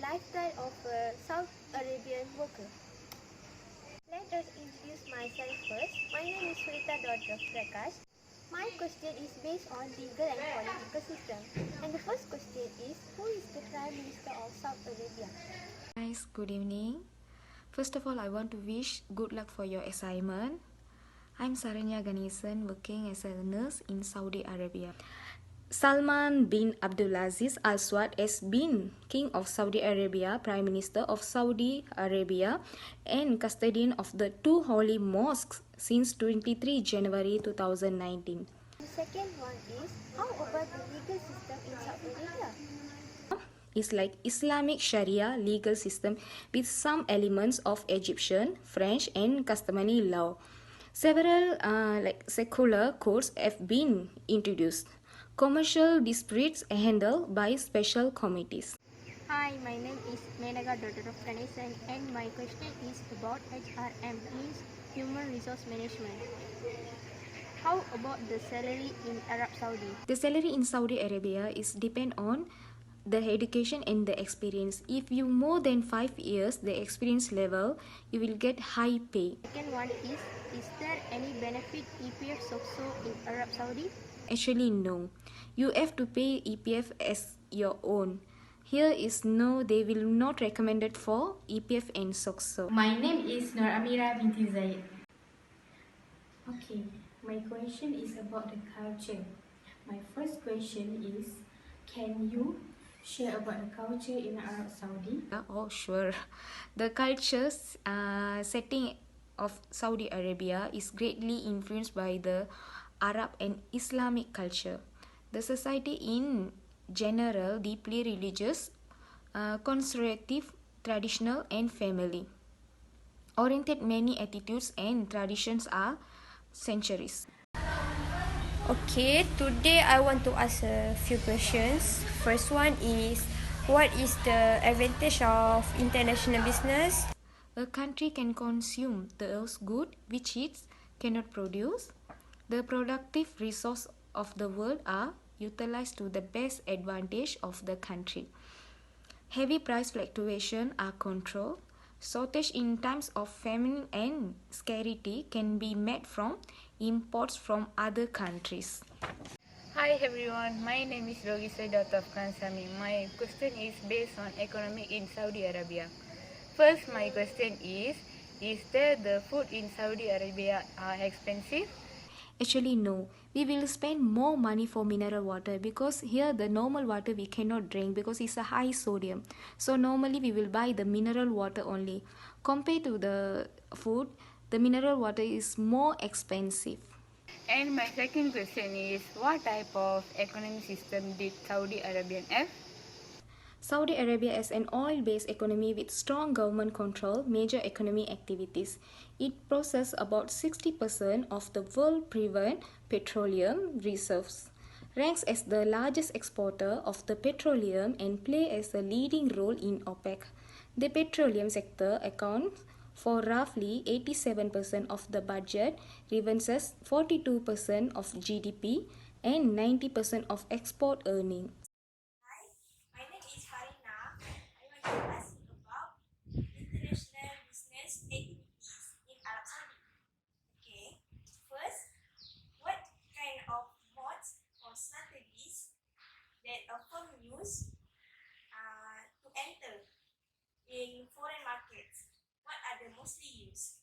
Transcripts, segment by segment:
lifestyle of a South Arabian worker. Let us introduce myself first. My name is Surita Dr. Prakash. My question is based on legal and political system. And the first question is, who is the Prime Minister of Saudi Arabia? Guys, good evening. First of all, I want to wish good luck for your assignment. I'm Saranya Ganesan, working as a nurse in Saudi Arabia. Salman bin Abdulaziz Al Saud has been King of Saudi Arabia, Prime Minister of Saudi Arabia, and custodian of the two holy mosques since 23 January 2019. The second one is, how about the legal system in Saudi Arabia? Is like Islamic Sharia legal system with some elements of Egyptian, French, and customary law. Several secular courts have been introduced. Commercial disputes handled by special committees. Hi, my name is Menaga Daughter of Ganesan, and my question is about HRM, means Human Resource Management. How about the salary in Arab Saudi? The salary in Saudi Arabia is depend on the education and the experience. If you more than 5 years the experience level, you will get high pay. Second one is there any benefit EPF SOCSO in Arab Saudi? Actually, no. You have to pay EPF as your own. Here is no, they will not recommend it for EPF and SOCSO. My name is Nur Amira binti Zaid. Okay, my question is about the culture. My first question is, can you share about the culture in Arab Saudi? Oh, sure. The cultures setting of Saudi Arabia is greatly influenced by the Arab and Islamic culture. The society in general deeply religious, conservative, traditional, and family oriented. Many attitudes and traditions are centuries. Okay, today I want to ask a few questions. First one is, what is the advantage of international business? A country can consume those goods which it cannot produce. The productive resources of the world are utilized to the best advantage of the country. Heavy price fluctuation are controlled. Shortage in times of famine and scarcity can be met from imports from other countries. Hi everyone, my name is Logisa Daughter of Kansami. My question is based on economic in Saudi Arabia. First, my question is there the food in Saudi Arabia are expensive? Actually, no. We will spend more money for mineral water because here the normal water we cannot drink because it's a high sodium. So normally we will buy the mineral water only. Compared to the food, the mineral water is more expensive. And my second question is, what type of economic system did Saudi Arabia have? Saudi Arabia is an oil-based economy with strong government control major economic activities. It processes about 60% of the world proven petroleum reserves, ranks as the largest exporter of the petroleum and play as a leading role in OPEC. The petroleum sector accounts for roughly 87% of the budget, revenues 42% of GDP and 90% of export earnings. My name is Farina. I want to ask you about international business activities in Arab Saudi. Okay, first, what kind of modes or strategies that a firm use to enter in foreign markets? What are the mostly used?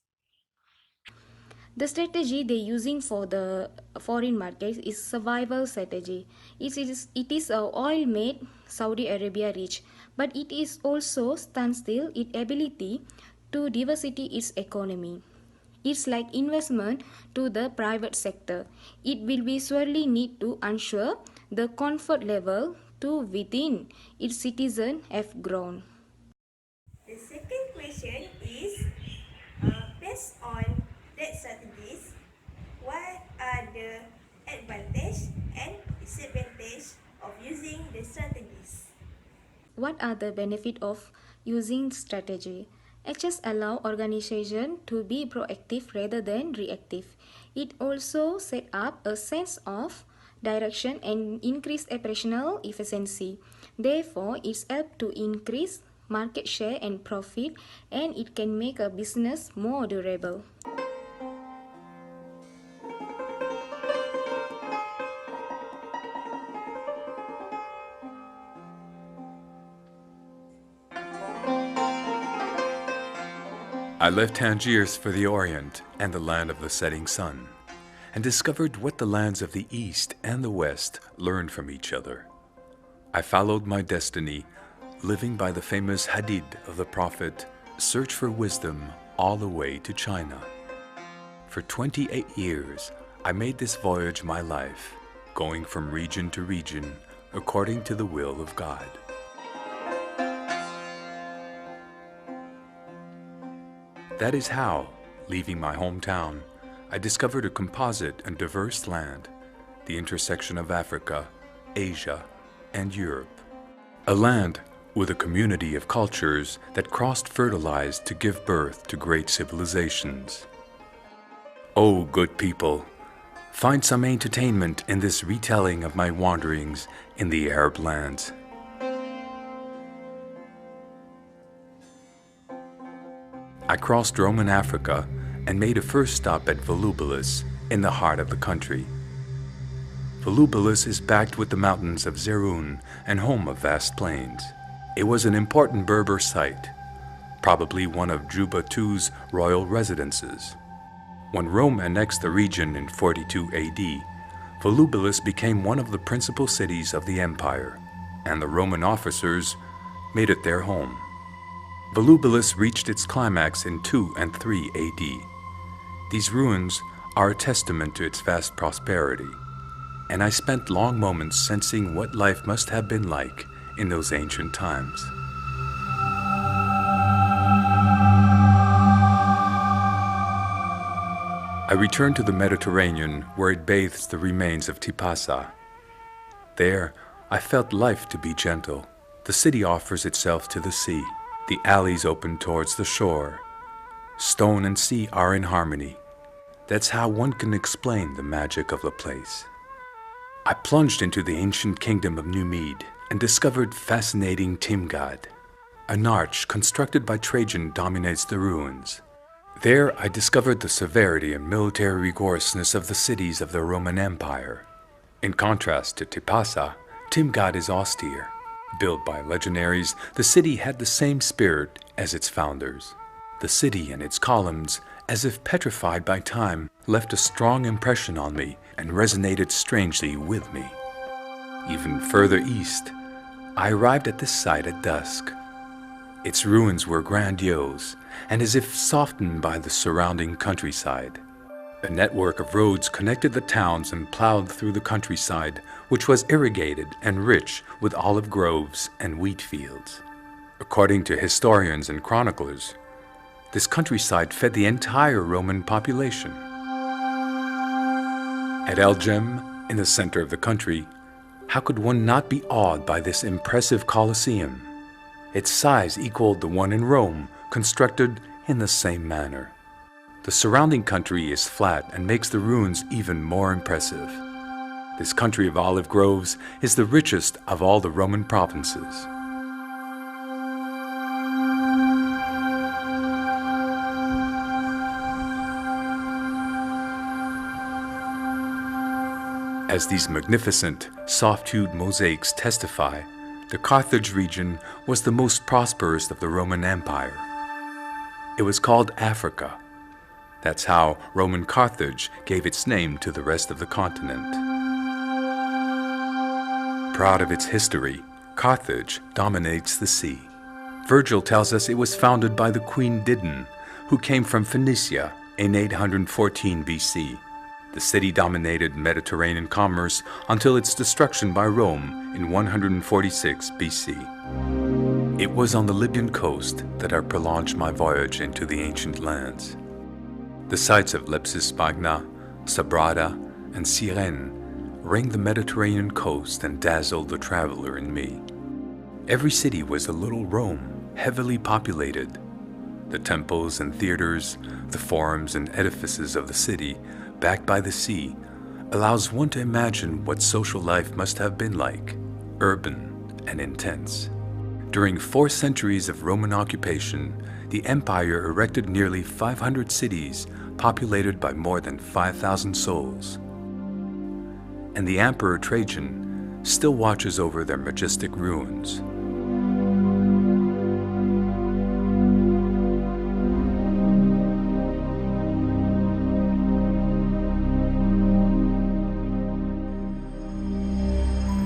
The strategy they're using for the foreign markets is survival strategy. It is a oil made Saudi Arabia rich, but it is also standstill its ability to diversify its economy. It's like investment to the private sector. It will be surely need to ensure the comfort level to within its citizens have grown. The second question is, based on that strategies, what are the advantage and disadvantage of using the strategies? What are the benefits of using strategy? HS allow organization to be proactive rather than reactive. It also set up a sense of direction and increase operational efficiency. Therefore, it helps to increase market share and profit, and it can make a business more durable. I left Tangiers for the Orient and the land of the setting sun, and discovered what the lands of the East and the West learned from each other. I followed my destiny, living by the famous hadith of the Prophet, search for wisdom all the way to China. For 28 years, I made this voyage my life, going from region to region according to the will of God. That is how, leaving my hometown, I discovered a composite and diverse land, the intersection of Africa, Asia, and Europe. A land with a community of cultures that cross-fertilized to give birth to great civilizations. Oh, good people, find some entertainment in this retelling of my wanderings in the Arab lands. I crossed Roman Africa and made a first stop at Volubilis in the heart of the country. Volubilis is backed with the mountains of Zerun and home of vast plains. It was an important Berber site, probably one of Juba II's royal residences. When Rome annexed the region in 42 AD, Volubilis became one of the principal cities of the empire, and the Roman officers made it their home. Volubilis reached its climax in 2 and 3 AD. These ruins are a testament to its vast prosperity, and I spent long moments sensing what life must have been like in those ancient times. I returned to the Mediterranean, where it bathes the remains of Tipasa. There, I felt life to be gentle. The city offers itself to the sea. The alleys open towards the shore. Stone and sea are in harmony. That's how one can explain the magic of the place. I plunged into the ancient kingdom of Numid and discovered fascinating Timgad. An arch constructed by Trajan dominates the ruins. There I discovered the severity and military rigorousness of the cities of the Roman Empire. In contrast to Tipasa, Timgad is austere. Built by legionaries, the city had the same spirit as its founders. The city and its columns, as if petrified by time, left a strong impression on me and resonated strangely with me. Even further east, I arrived at this site at dusk. Its ruins were grandiose and as if softened by the surrounding countryside. A network of roads connected the towns and plowed through the countryside, which was irrigated and rich with olive groves and wheat fields. According to historians and chroniclers, this countryside fed the entire Roman population. At El Jem, in the center of the country, how could one not be awed by this impressive Colosseum? Its size equaled the one in Rome, constructed in the same manner. The surrounding country is flat and makes the ruins even more impressive. This country of olive groves is the richest of all the Roman provinces. As these magnificent, soft-hued mosaics testify, the Carthage region was the most prosperous of the Roman Empire. It was called Africa. That's how Roman Carthage gave its name to the rest of the continent. Proud of its history, Carthage dominates the sea. Virgil tells us it was founded by the Queen Didon, who came from Phoenicia in 814 BC. The city dominated Mediterranean commerce until its destruction by Rome in 146 BC. It was on the Libyan coast that I prolonged my voyage into the ancient lands. The sites of Lepsis Magna, Sabrata, and Cyrene ring the Mediterranean coast and dazzled the traveler in me. Every city was a little Rome, heavily populated. The temples and theaters, the forums and edifices of the city, backed by the sea, allows one to imagine what social life must have been like, urban and intense. During 4 centuries of Roman occupation, the empire erected nearly 500 cities populated by more than 5,000 souls. And the Emperor Trajan still watches over their majestic ruins.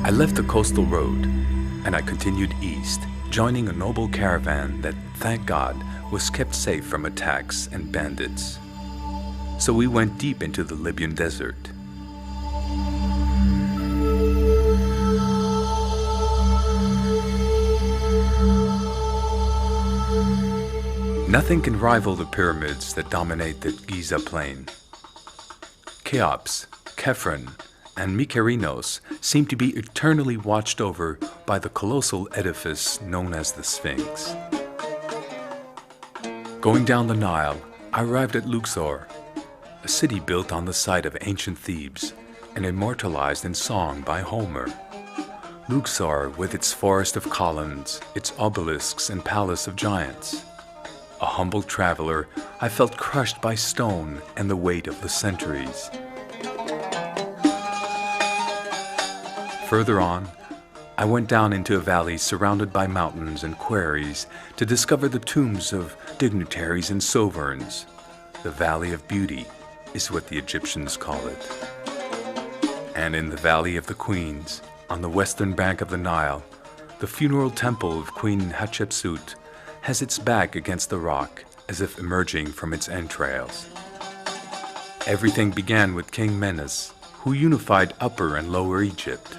I left the coastal road and I continued east, joining a noble caravan that, thank God, was kept safe from attacks and bandits. So we went deep into the Libyan desert. Nothing can rival the pyramids that dominate the Giza plain. Cheops, Khephren, and Mykerinos seem to be eternally watched over by the colossal edifice known as the Sphinx. Going down the Nile, I arrived at Luxor, a city built on the site of ancient Thebes and immortalized in song by Homer. Luxor, with its forest of columns, its obelisks and palace of giants. A humble traveler, I felt crushed by stone and the weight of the centuries. Further on, I went down into a valley surrounded by mountains and quarries to discover the tombs of dignitaries and sovereigns. The Valley of Beauty is what the Egyptians call it. And in the Valley of the Queens, on the western bank of the Nile, the funeral temple of Queen Hatshepsut has its back against the rock as if emerging from its entrails. Everything began with King Menes, who unified Upper and Lower Egypt.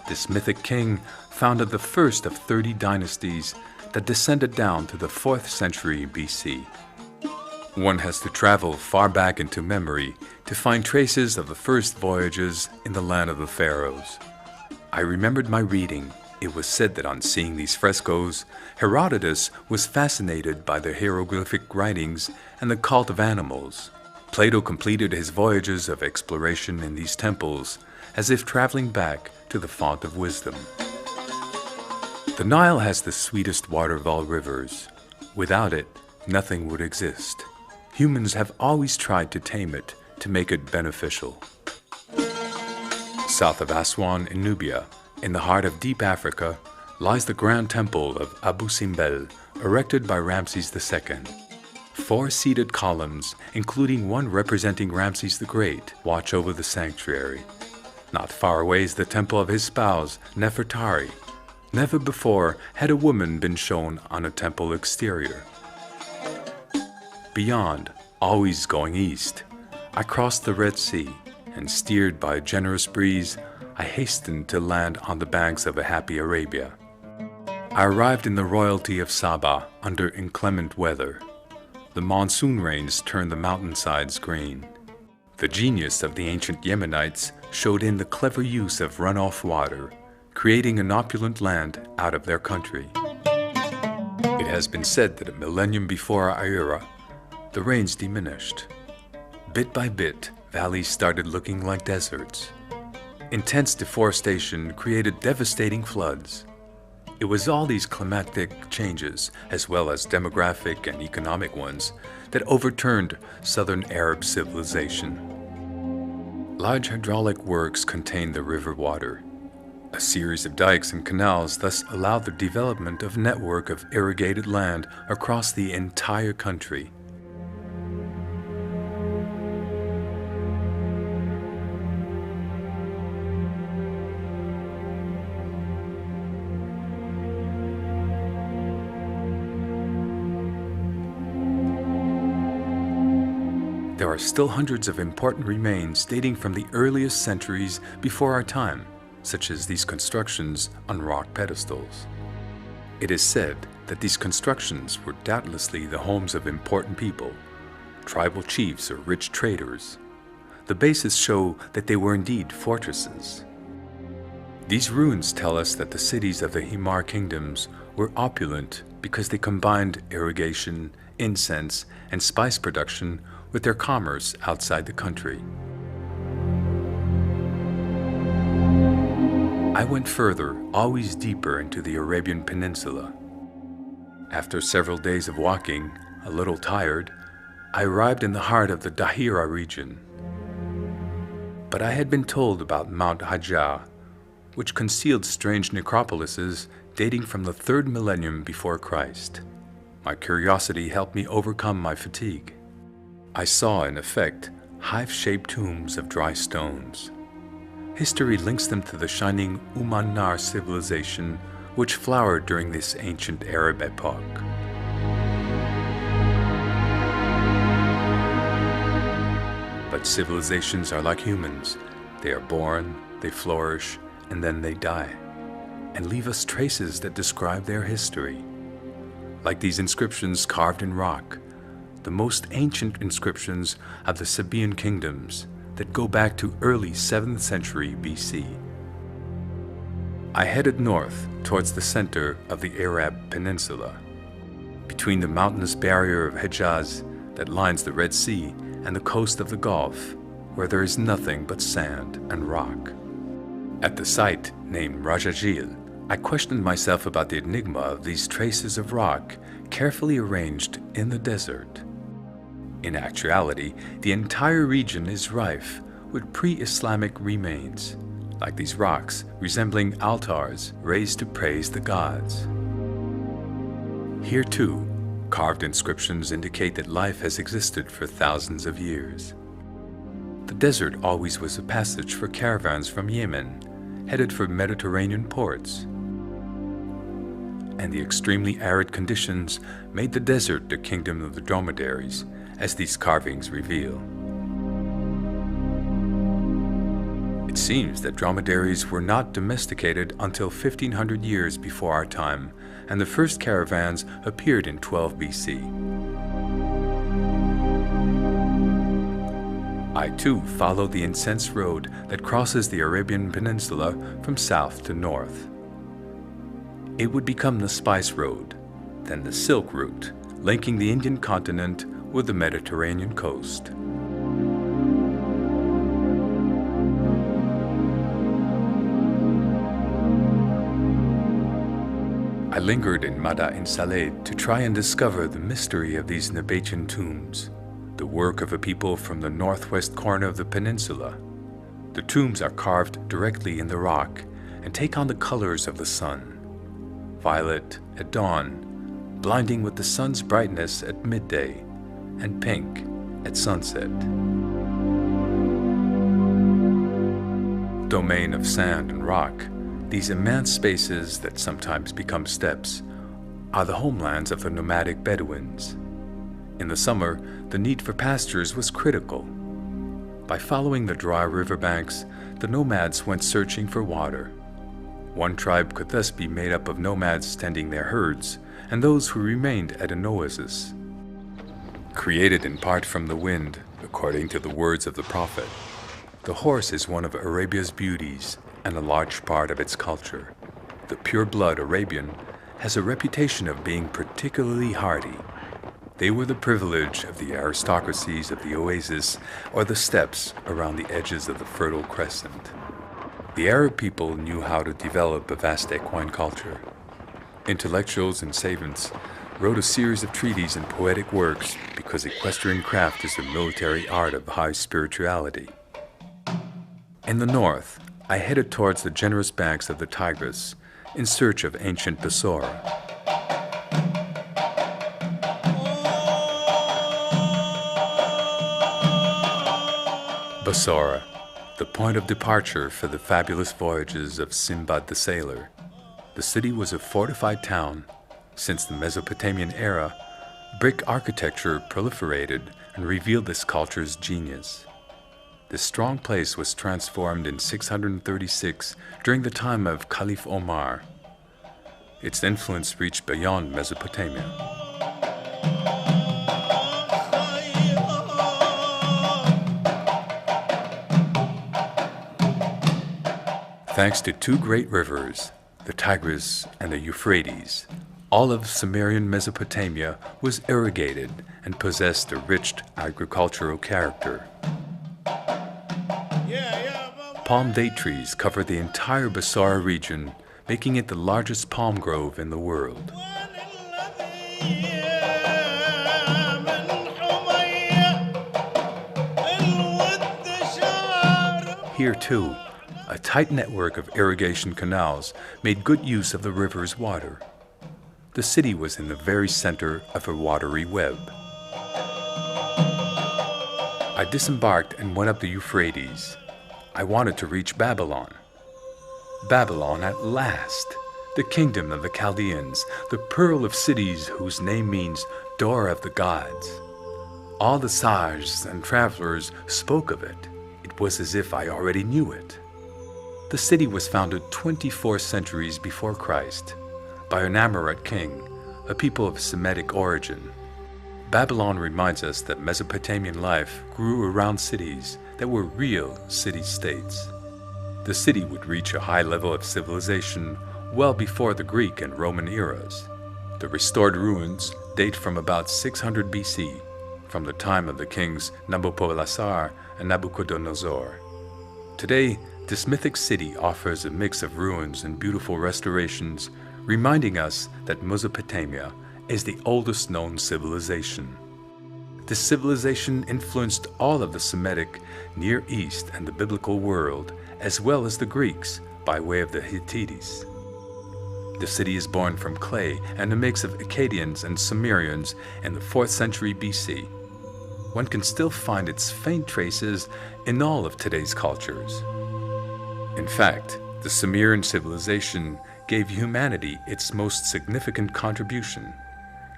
This mythic king founded the first of 30 dynasties that descended down to the 4th century BC. One has to travel far back into memory to find traces of the first voyages in the land of the pharaohs. I remembered my reading. It was said that on seeing these frescoes, Herodotus was fascinated by the hieroglyphic writings and the cult of animals. Plato completed his voyages of exploration in these temples as if traveling back to the font of wisdom. The Nile has the sweetest water of all rivers. Without it, nothing would exist. Humans have always tried to tame it to make it beneficial. South of Aswan in Nubia, in the heart of deep Africa, lies the grand temple of Abu Simbel, erected by Ramses II. 4 seated columns, including one representing Ramses the Great, watch over the sanctuary. Not far away is the temple of his spouse, Nefertari. Never before had a woman been shown on a temple exterior. Beyond, always going east, I crossed the Red Sea, and steered by a generous breeze, I hastened to land on the banks of a happy Arabia. I arrived in the royalty of Saba under inclement weather. The monsoon rains turned the mountainsides green. The genius of the ancient Yemenites showed in the clever use of runoff water, creating an opulent land out of their country. It has been said that a millennium before our era, the rains diminished. Bit by bit, valleys started looking like deserts. Intense deforestation created devastating floods. It was all these climatic changes, as well as demographic and economic ones, that overturned southern Arab civilization. Large hydraulic works contained the river water. A series of dikes and canals thus allowed the development of a network of irrigated land across the entire country. There are still hundreds of important remains dating from the earliest centuries before our time, such as these constructions on rock pedestals. It is said that these constructions were doubtlessly the homes of important people, tribal chiefs or rich traders. The bases show that they were indeed fortresses. These ruins tell us that the cities of the Himar kingdoms were opulent because they combined irrigation, incense, and spice production with their commerce outside the country. I went further, always deeper into the Arabian Peninsula. After several days of walking, a little tired, I arrived in the heart of the Dahira region. But I had been told about Mount Hajar, which concealed strange necropolises dating from the 3rd millennium before Christ. My curiosity helped me overcome my fatigue. I saw, in effect, hive-shaped tombs of dry stones. History links them to the shining Umayyad civilization, which flowered during this ancient Arab epoch. But civilizations are like humans. They are born, they flourish, and then they die, and leave us traces that describe their history. Like these inscriptions carved in rock, the most ancient inscriptions of the Sabaean kingdoms that go back to early 7th century BC. I headed north towards the center of the Arab Peninsula, between the mountainous barrier of Hejaz that lines the Red Sea and the coast of the Gulf, where there is nothing but sand and rock. At the site named Rajajil, I questioned myself about the enigma of these traces of rock carefully arranged in the desert. In actuality, the entire region is rife with pre-Islamic remains, like these rocks resembling altars raised to praise the gods. Here too, carved inscriptions indicate that life has existed for thousands of years. The desert always was a passage for caravans from Yemen, headed for Mediterranean ports. And the extremely arid conditions made the desert the kingdom of the dromedaries, as these carvings reveal. It seems that dromedaries were not domesticated until 1500 years before our time, and the first caravans appeared in 12 BC. I too followed the incense road that crosses the Arabian Peninsula from south to north. It would become the Spice Road, then the Silk Route, linking the Indian continent with the Mediterranean coast. I lingered in Mada-in Saled to try and discover the mystery of these Nabatean tombs, the work of a people from the northwest corner of the peninsula. The tombs are carved directly in the rock and take on the colors of the sun: violet at dawn, blinding with the sun's brightness at midday, and pink at sunset. Domain of sand and rock, these immense spaces that sometimes become steppes are the homelands of the nomadic Bedouins. In the summer, the need for pastures was critical. By following the dry riverbanks, the nomads went searching for water. One tribe could thus be made up of nomads tending their herds and those who remained at an oasis. Created in part from the wind, according to the words of the prophet, the horse is one of Arabia's beauties and a large part of its culture. The pure-blood Arabian has a reputation of being particularly hardy. They were the privilege of the aristocracies of the oasis or the steppes around the edges of the Fertile Crescent. The Arab people knew how to develop a vast equine culture. Intellectuals and savants wrote a series of treatises and poetic works because equestrian craft is a military art of high spirituality. In the north, I headed towards the generous banks of the Tigris in search of ancient Basora. Basora, the point of departure for the fabulous voyages of Sinbad the Sailor. The city was a fortified town. Since the Mesopotamian era, brick architecture proliferated and revealed this culture's genius. This strong place was transformed in 636 during the time of Caliph Omar. Its influence reached beyond Mesopotamia. Thanks to two great rivers, the Tigris and the Euphrates, all of Sumerian Mesopotamia was irrigated and possessed a rich agricultural character. Palm date trees cover the entire Basara region, making it the largest palm grove in the world. Here, too, a tight network of irrigation canals made good use of the river's water. The city was in the very center of a watery web. I disembarked and went up the Euphrates. I wanted to reach Babylon. Babylon at last, the kingdom of the Chaldeans, the pearl of cities whose name means door of the gods. All the sages and travelers spoke of it. It was as if I already knew it. The city was founded 24 centuries before Christ by an Amorite king, a people of Semitic origin. Babylon reminds us that Mesopotamian life grew around cities that were real city-states. The city would reach a high level of civilization well before the Greek and Roman eras. The restored ruins date from about 600 BC, from the time of the kings Nabopolassar and Nabucodonosor. Today, this mythic city offers a mix of ruins and beautiful restorations, reminding us that Mesopotamia is the oldest known civilization. This civilization influenced all of the Semitic, Near East, and the biblical world, as well as the Greeks, by way of the Hittites. The city is born from clay and a mix of Akkadians and Sumerians in the 4th century BC. One can still find its faint traces in all of today's cultures. In fact, the Sumerian civilization gave humanity its most significant contribution,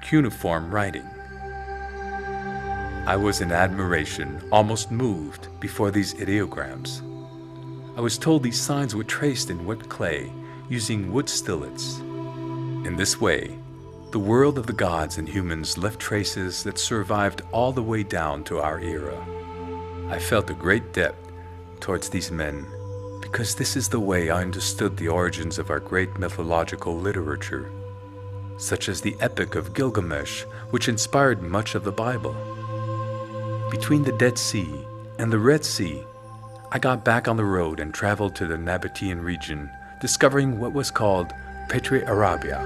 cuneiform writing. I was in admiration, almost moved, before these ideograms. I was told these signs were traced in wet clay using wood stillets. In this way, the world of the gods and humans left traces that survived all the way down to our era. I felt a great debt towards these men because this is the way I understood the origins of our great mythological literature, such as the Epic of Gilgamesh, which inspired much of the Bible. Between the Dead Sea and the Red Sea, I got back on the road and traveled to the Nabatean region, discovering what was called Expatriate Arabia.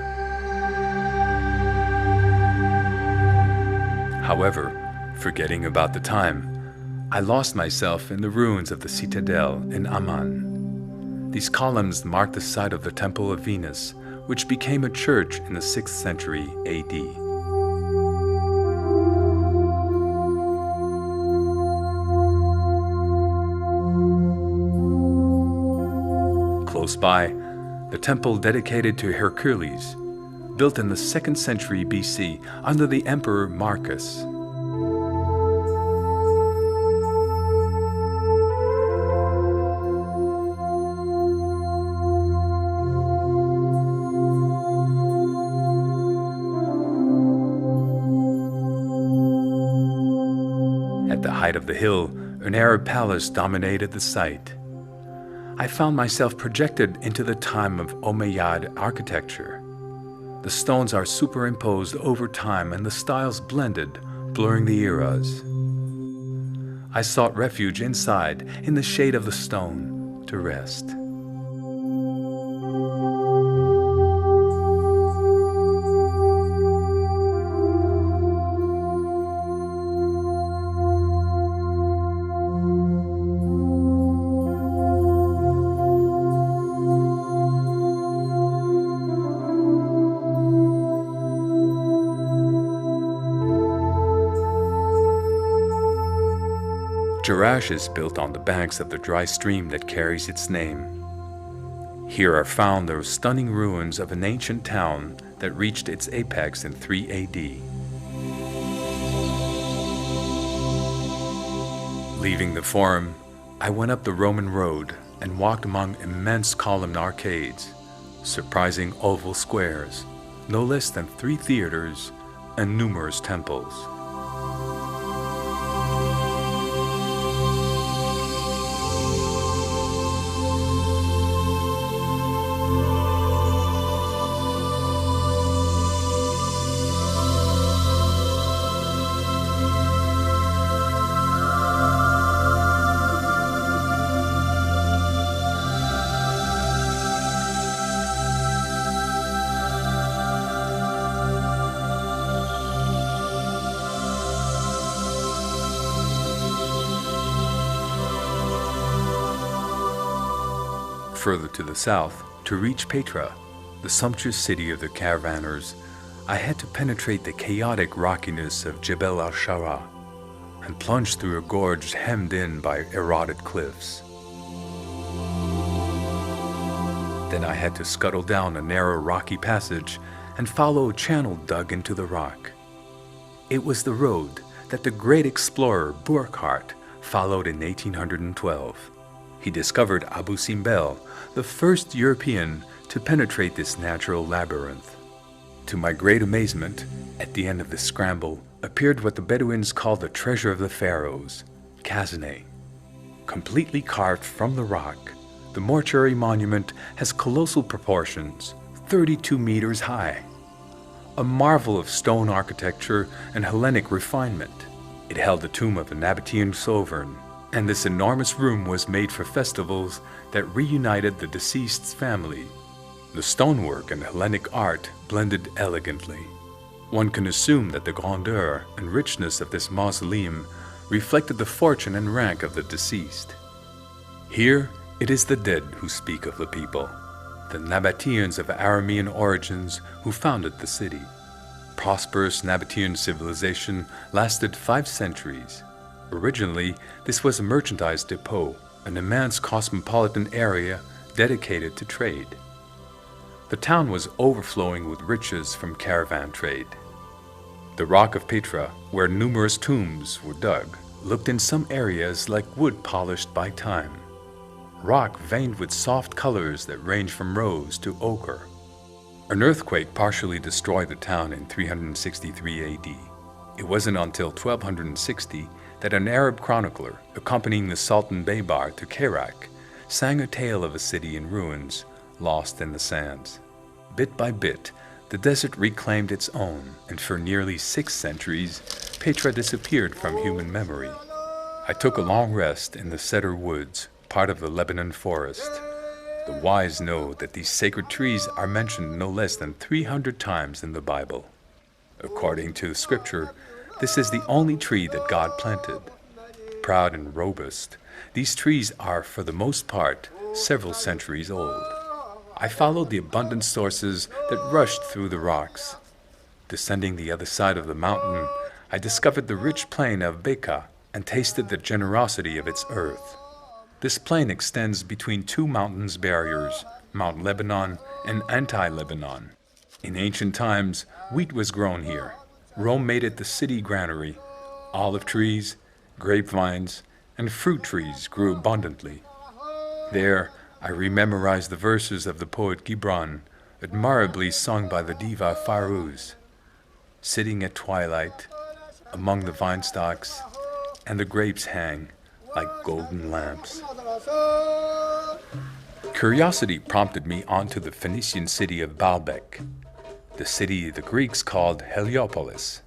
However, forgetting about the time, I lost myself in the ruins of the citadel in Amman. These columns mark the site of the Temple of Venus, which became a church in the 6th century AD. Close by, the temple dedicated to Hercules, built in the 2nd century BC under the Emperor Marcus. At the height of the hill, an Arab palace dominated the site. I found myself projected into the time of Umayyad architecture. The stones are superimposed over time and the styles blended, blurring the eras. I sought refuge inside, in the shade of the stone, to rest. Jerash is built on the banks of the dry stream that carries its name. Here are found the stunning ruins of an ancient town that reached its apex in 3 AD. Leaving the Forum, I went up the Roman road and walked among immense columned arcades, surprising oval squares, no less than 3 theaters, and numerous temples. further to the south, to reach Petra, the sumptuous city of the caravanners, I had to penetrate the chaotic rockiness of Jebel al-Shara and plunge through a gorge hemmed in by eroded cliffs. Then I had to scuttle down a narrow rocky passage and follow a channel dug into the rock. It was the road that the great explorer Burckhardt followed in 1812. He discovered Abu Simbel, the first European to penetrate this natural labyrinth. To my great amazement, at the end of the scramble appeared what the Bedouins called the treasure of the pharaohs, Khazaneh. Completely carved from the rock, the mortuary monument has colossal proportions, 32 meters high. A marvel of stone architecture and Hellenic refinement. It held the tomb of a Nabatean sovereign, and this enormous room was made for festivals that reunited the deceased's family. The stonework and Hellenic art blended elegantly. One can assume that the grandeur and richness of this mausoleum reflected the fortune and rank of the deceased. Here, it is the dead who speak of the people, the Nabateans of Aramean origins who founded the city. Prosperous Nabatean civilization lasted 5 centuries. Originally, this was a merchandise depot, an immense cosmopolitan area dedicated to trade. The town was overflowing with riches from caravan trade. The rock of Petra, where numerous tombs were dug, looked in some areas like wood polished by time. Rock veined with soft colors that range from rose to ochre. An earthquake partially destroyed the town in 363 AD. It wasn't until 1260 that an Arab chronicler, accompanying the Sultan Baybar to Kerak, sang a tale of a city in ruins, lost in the sands. Bit by bit, the desert reclaimed its own, and for nearly 6 centuries, Petra disappeared from human memory. I took a long rest in the cedar woods, part of the Lebanon forest. The wise know that these sacred trees are mentioned no less than 300 times in the Bible. According to Scripture, this is the only tree that God planted. Proud and robust, these trees are, for the most part, several centuries old. I followed the abundant sources that rushed through the rocks. Descending the other side of the mountain, I discovered the rich plain of Beka and tasted the generosity of its earth. This plain extends between 2 mountains barriers, Mount Lebanon and Anti-Lebanon. In ancient times, wheat was grown here. Rome made it the city granary. Olive trees, grapevines, and fruit trees grew abundantly. There, I rememorized the verses of the poet Gibran, admirably sung by the diva Fairuz. Sitting at twilight, among the vine stalks, and the grapes hang like golden lamps. Curiosity prompted me onto the Phoenician city of Baalbek, the city the Greeks called Heliopolis.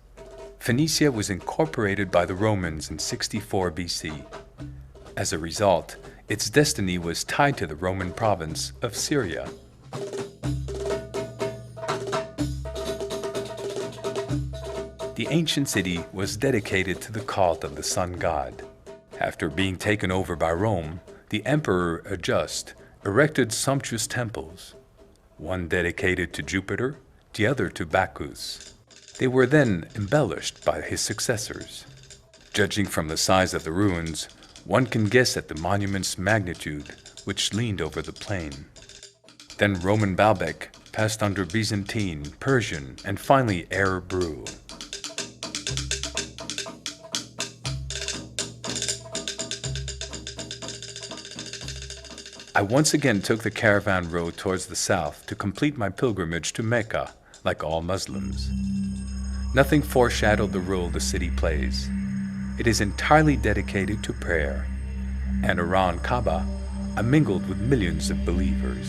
Phoenicia was incorporated by the Romans in 64 BC. As a result, its destiny was tied to the Roman province of Syria. The ancient city was dedicated to the cult of the sun god. After being taken over by Rome, the Emperor August erected sumptuous temples, one dedicated to Jupiter, the other to Bacchus. They were then embellished by his successors. Judging from the size of the ruins, one can guess at the monument's magnitude, which leaned over the plain. Then Roman Baalbek passed under Byzantine, Persian, and finally Arab rule. I once again took the caravan road towards the south to complete my pilgrimage to Mecca, like all Muslims. Nothing foreshadowed the role the city plays. It is entirely dedicated to prayer, and around Kaaba, I mingled with millions of believers.